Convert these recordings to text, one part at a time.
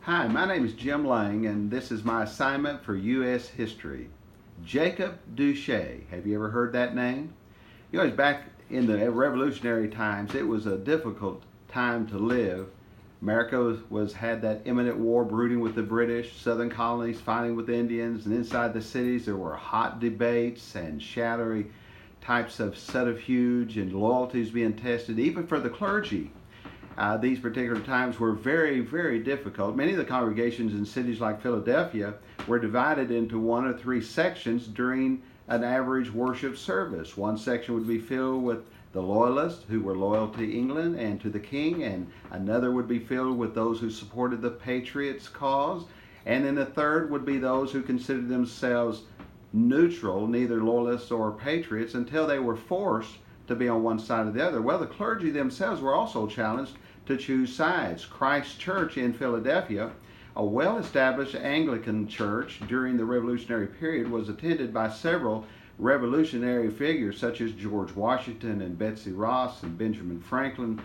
Hi, my name is Jim Lang, and this is my assignment for U.S. history. Jacob Douche. Have you ever heard that name? You know, back in the revolutionary times, it was a difficult time to live. America had that imminent war brooding with the British, southern colonies fighting with Indians, and inside the cities there were hot debates and shadowy types of subterfuge and loyalties being tested, even for the clergy. These particular times were very, very difficult. Many of the congregations in cities like Philadelphia were divided into one or three sections during an average worship service. One section would be filled with the loyalists who were loyal to England and to the king, and another would be filled with those who supported the Patriots' cause, and then the third would be those who considered themselves neutral, neither loyalists or patriots, until they were forced to be on one side or the other. Well, the clergy themselves were also challenged to choose sides. Christ Church in Philadelphia, a well-established Anglican church during the Revolutionary period, was attended by several revolutionary figures such as George Washington and Betsy Ross and Benjamin Franklin,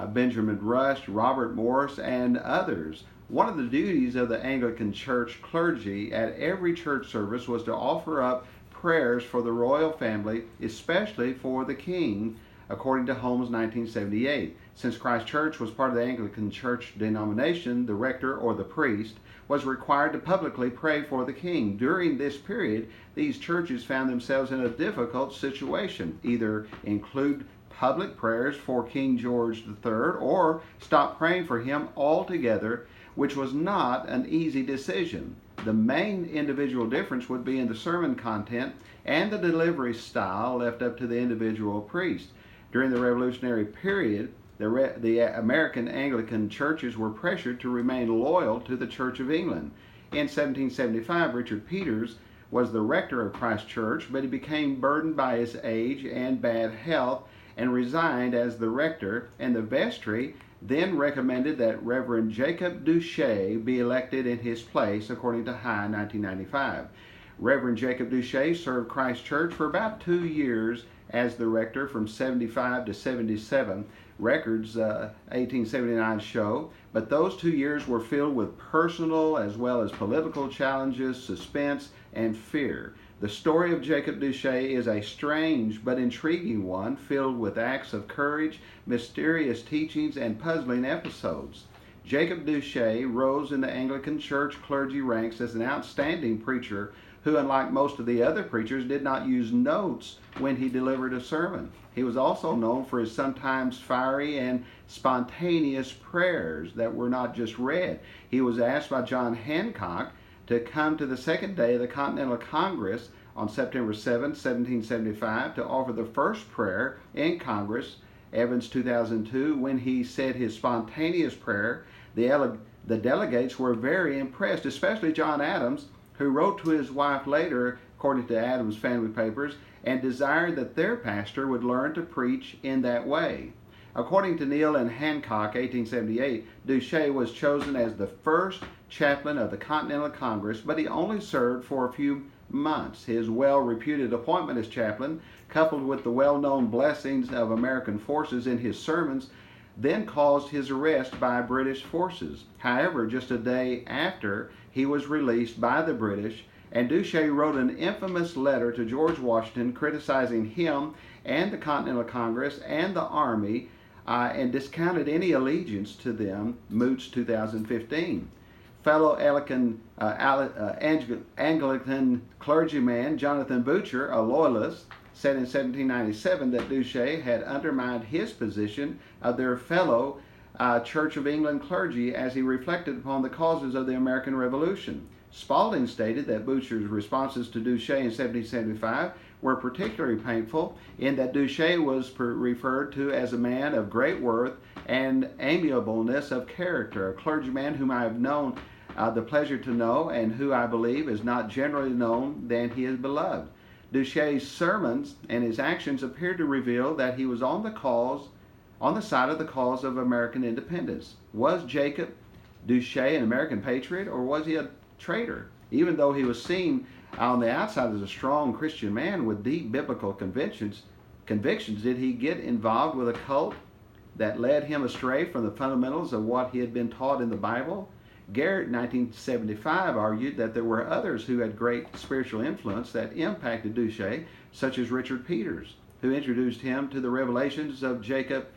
Benjamin Rush, Robert Morris, and others. One of the duties of the Anglican church clergy at every church service was to offer up prayers for the royal family, especially for the king, according to Holmes 1978. Since Christ Church was part of the Anglican church denomination, the rector or the priest was required to publicly pray for the king. During this period, these churches found themselves in a difficult situation: either include public prayers for King George III or stop praying for him altogether, which was not an easy decision. The main individual difference would be in the sermon content and the delivery style left up to the individual priest. During the Revolutionary period, the American Anglican churches were pressured to remain loyal to the Church of England. In 1775, Richard Peters was the rector of Christ Church, but he became burdened by his age and bad health and resigned as the rector, and the vestry then recommended that Reverend Jacob Douche be elected in his place, according to High 1995. Reverend Jacob Douche served Christ Church for about 2 years as the rector, from 75 to 77. Records 1879 show, but those 2 years were filled with personal as well as political challenges, suspense, and fear. The story of Jacob Douche is a strange but intriguing one, filled with acts of courage, mysterious teachings, and puzzling episodes. Jacob Douche rose in the Anglican Church clergy ranks as an outstanding preacher who, unlike most of the other preachers, did not use notes when he delivered a sermon. He was also known for his sometimes fiery and spontaneous prayers that were not just read. He was asked by John Hancock to come to the second day of the Continental Congress on September 7, 1775, to offer the first prayer in Congress, Evans 2002. When he said his spontaneous prayer, the delegates were very impressed, especially John Adams, who wrote to his wife later, according to Adams' family papers, and desired that their pastor would learn to preach in that way. According to Neal and Hancock, 1878, Douche was chosen as the first chaplain of the Continental Congress, but he only served for a few months. His well-reputed appointment as chaplain, coupled with the well-known blessings of American forces in his sermons, then caused his arrest by British forces. However, just a day after, he was released by the British, and Douche wrote an infamous letter to George Washington criticizing him and the Continental Congress and the Army, and discounted any allegiance to them, Moots 2015. Fellow Anglican clergyman Jonathan Butcher, a loyalist, said in 1797 that Douche had undermined his position of their fellow Church of England clergy as he reflected upon the causes of the American Revolution. Spalding stated that Butcher's responses to Douche in 1775 were particularly painful, in that Douche was referred to as a man of great worth and amiableness of character, a clergyman whom I have known the pleasure to know, and who I believe is not generally known than he is beloved. Douche's sermons and his actions appeared to reveal that he was on the side of the cause of American independence. Was Jacob Douche an American patriot, or was he a traitor? Even though he was seen on the outside as a strong Christian man with deep biblical convictions, did he get involved with a cult that led him astray from the fundamentals of what he had been taught in the Bible? Garrett in 1975 argued that there were others who had great spiritual influence that impacted Douche, such as Richard Peters, who introduced him to the revelations of Jacob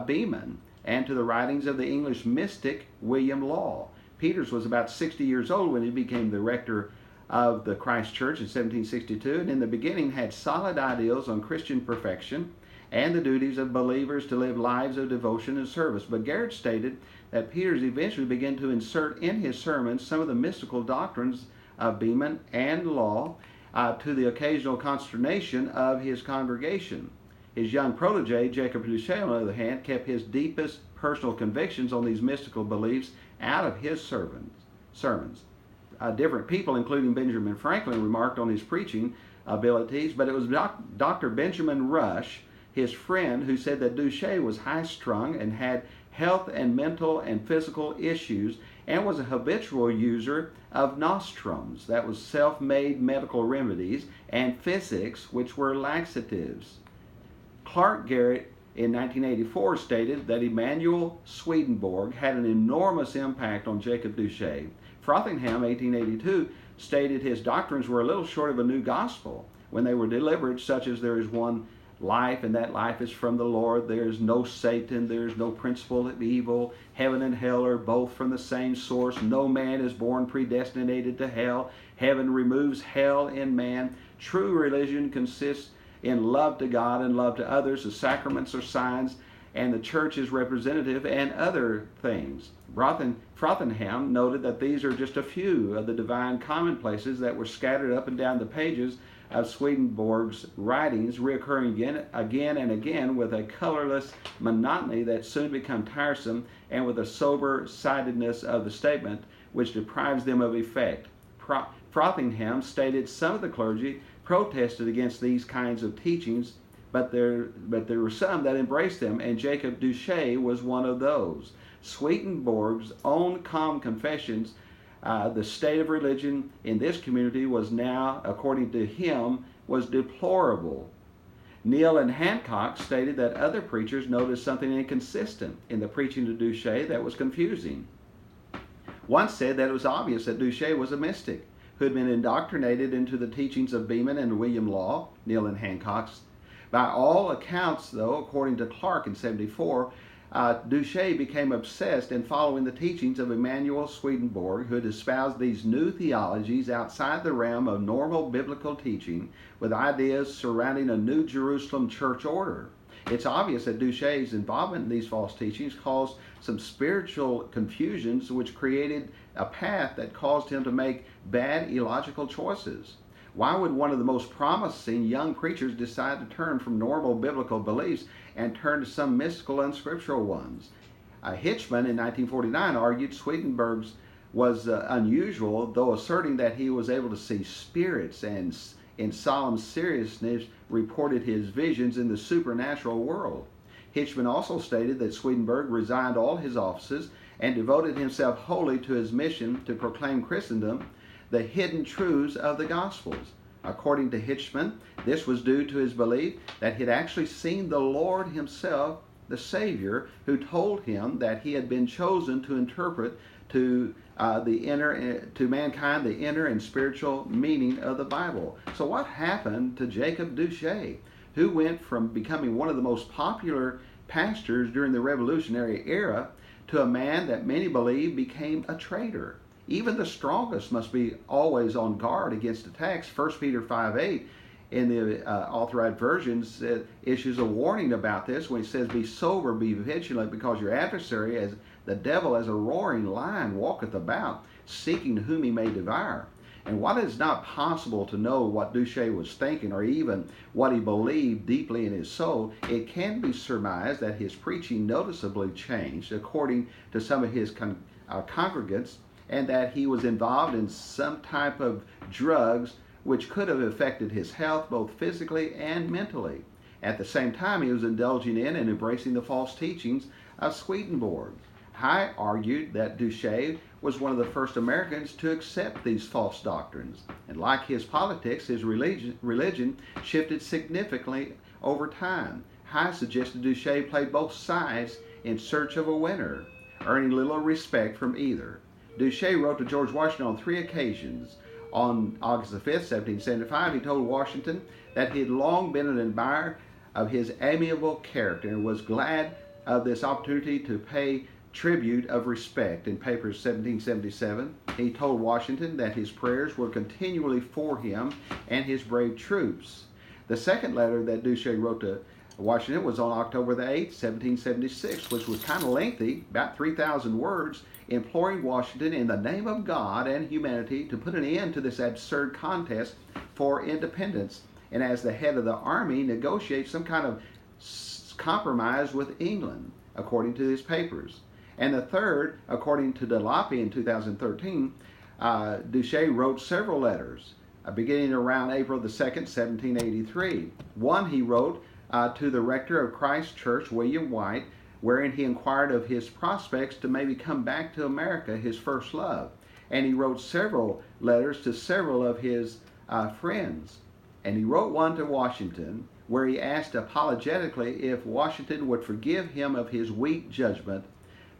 Beeman and to the writings of the English mystic William Law. Peters was about 60 years old when he became the rector of the Christ Church in 1762, and in the beginning had solid ideals on Christian perfection and the duties of believers to live lives of devotion and service. But Garrett stated that Peters eventually began to insert in his sermons some of the mystical doctrines of Beeman and Law, to the occasional consternation of his congregation. His young protege, Jacob Douche, on the other hand, kept his deepest personal convictions on these mystical beliefs out of his sermons. Different people, including Benjamin Franklin, remarked on his preaching abilities, but it was Dr. Benjamin Rush, his friend, who said that Douche was high-strung and had health and mental and physical issues, and was a habitual user of nostrums, that was self-made medical remedies, and physics, which were laxatives. Clark Garrett in 1984 stated that Emanuel Swedenborg had an enormous impact on Jacob Douche. Frothingham, 1882, stated his doctrines were a little short of a new gospel when they were delivered, such as there is one life, and that life is from the Lord. There is no Satan. There is no principle of evil. Heaven and hell are both from the same source. No man is born predestinated to hell. Heaven removes hell in man. True religion consists in love to God and love to others. The sacraments are signs, and the church is representative, and other things. Frothingham noted that these are just a few of the divine commonplaces that were scattered up and down the pages of Swedenborg's writings, reoccurring again and again with a colorless monotony that soon become tiresome, and with a sober-sidedness of the statement which deprives them of effect. Frothingham stated some of the clergy protested against these kinds of teachings, but there were some that embraced them, and Jacob Douche was one of those. Swedenborg's own calm confessions, the state of religion in this community was now, according to him, was deplorable. Neal and Hancock stated that other preachers noticed something inconsistent in the preaching of Douche that was confusing. One said that it was obvious that Douche was a mystic who had been indoctrinated into the teachings of Beeman and William Law, Neal and Hancock's. By all accounts, though, according to Clark in 74, Douche became obsessed in following the teachings of Emanuel Swedenborg, who had espoused these new theologies outside the realm of normal biblical teaching, with ideas surrounding a new Jerusalem church order. It's obvious that Douche's involvement in these false teachings caused some spiritual confusions, which created a path that caused him to make bad illogical choices. Why would one of the most promising young preachers decide to turn from normal biblical beliefs and turn to some mystical, unscriptural ones? Hitchman in 1949 argued Swedenborg's was unusual, though asserting that he was able to see spirits and in solemn seriousness reported his visions in the supernatural world. Hitchman also stated that Swedenborg resigned all his offices and devoted himself wholly to his mission to proclaim Christendom the hidden truths of the Gospels. According to Hitchman, this was due to his belief that he had actually seen the Lord himself, the Savior, who told him that he had been chosen to interpret to mankind the inner and spiritual meaning of the Bible. So what happened to Jacob Douche, who went from becoming one of the most popular pastors during the Revolutionary era to a man that many believe became a traitor? Even the strongest must be always on guard against attacks. 1 Peter 5:8 in the authorized versions issues a warning about this when it says, "Be sober, be vigilant, because your adversary, as the devil, as a roaring lion, walketh about, seeking whom he may devour." And while it is not possible to know what Douche was thinking or even what he believed deeply in his soul, it can be surmised that his preaching noticeably changed according to some of his congregants, and that he was involved in some type of drugs which could have affected his health both physically and mentally. At the same time, he was indulging in and embracing the false teachings of Swedenborg. High argued that Douche was one of the first Americans to accept these false doctrines. And like his politics, his religion shifted significantly over time. High suggested Douche played both sides in search of a winner, earning little respect from either. Douche wrote to George Washington on 3 occasions. On August the 5th, 1775, he told Washington that he had long been an admirer of his amiable character and was glad of this opportunity to pay tribute of respect. In papers 1777, he told Washington that his prayers were continually for him and his brave troops. The second letter that Douche wrote to Washington was on October the 8th, 1776, which was kind of lengthy, about 3,000 words, imploring Washington in the name of God and humanity to put an end to this absurd contest for independence, and as the head of the army, negotiate some kind of compromise with England, according to his papers. And the third, according to Douche in 2013, Douche wrote several letters, beginning around April the 2nd, 1783. One he wrote to the rector of Christ Church, William White, wherein he inquired of his prospects to maybe come back to America, his first love. And he wrote several letters to several of his friends. And he wrote one to Washington, where he asked apologetically if Washington would forgive him of his weak judgment,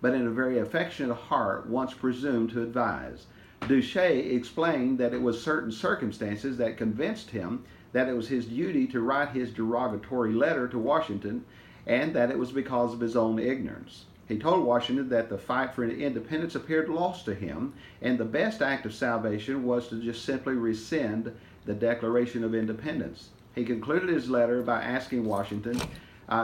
but in a very affectionate heart once presumed to advise. Douche explained that it was certain circumstances that convinced him that it was his duty to write his derogatory letter to Washington, and that it was because of his own ignorance. He told Washington that the fight for independence appeared lost to him, and the best act of salvation was to just simply rescind the Declaration of Independence. He concluded his letter by asking Washington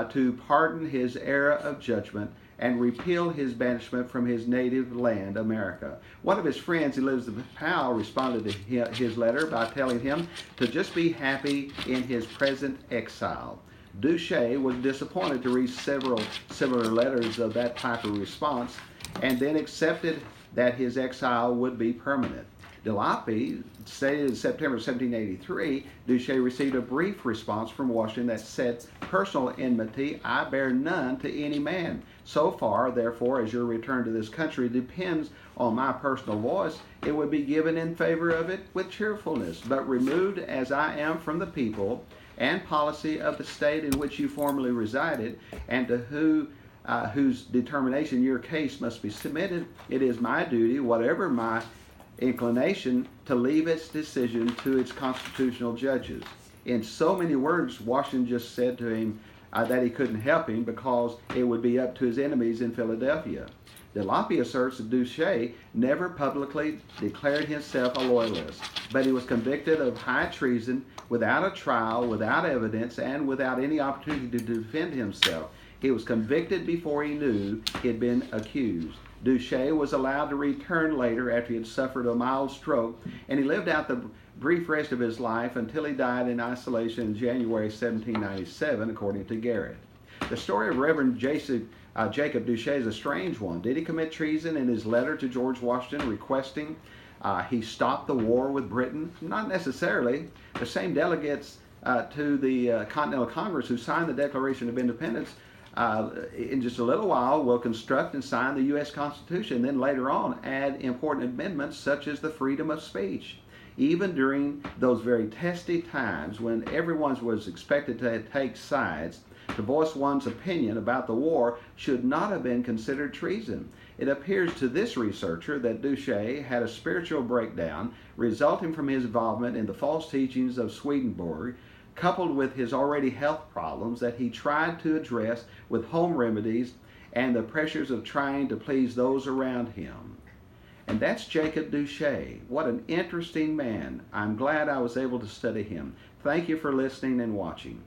to pardon his error of judgment and repeal his banishment from his native land, America. One of his friends, Elizabeth Powell, responded to his letter by telling him to just be happy in his present exile. Douche was disappointed to read several similar letters of that type of response, and then accepted that his exile would be permanent. Douche stated in September 1783, Douche received a brief response from Washington that said, "Personal enmity I bear none to any man. So far, therefore, as your return to this country depends on my personal voice, it would be given in favor of it with cheerfulness. But removed as I am from the people and policy of the state in which you formerly resided, and to whose determination your case must be submitted, it is my duty, whatever my inclination, to leave its decision to its constitutional judges." In so many words, Washington just said to him that he couldn't help him because it would be up to his enemies in Philadelphia. Douche asserts that Douche never publicly declared himself a loyalist, but he was convicted of high treason without a trial, without evidence, and without any opportunity to defend himself. He was convicted before he knew he had been accused. Douche was allowed to return later after he had suffered a mild stroke, and he lived out the brief rest of his life until he died in isolation in January 1797, according to Garrett. The story of Reverend Jacob Douche is a strange one. Did he commit treason in his letter to George Washington requesting he stop the war with Britain? Not necessarily. The same delegates to the Continental Congress who signed the Declaration of Independence in just a little while will construct and sign the U.S. Constitution, then later on add important amendments such as the freedom of speech. Even during those very testy times when everyone was expected to take sides, to voice one's opinion about the war should not have been considered treason. It appears to this researcher that Douche had a spiritual breakdown resulting from his involvement in the false teachings of Swedenborg, coupled with his already health problems that he tried to address with home remedies and the pressures of trying to please those around him. And that's Jacob Douche. What an interesting man. I'm glad I was able to study him. Thank you for listening and watching.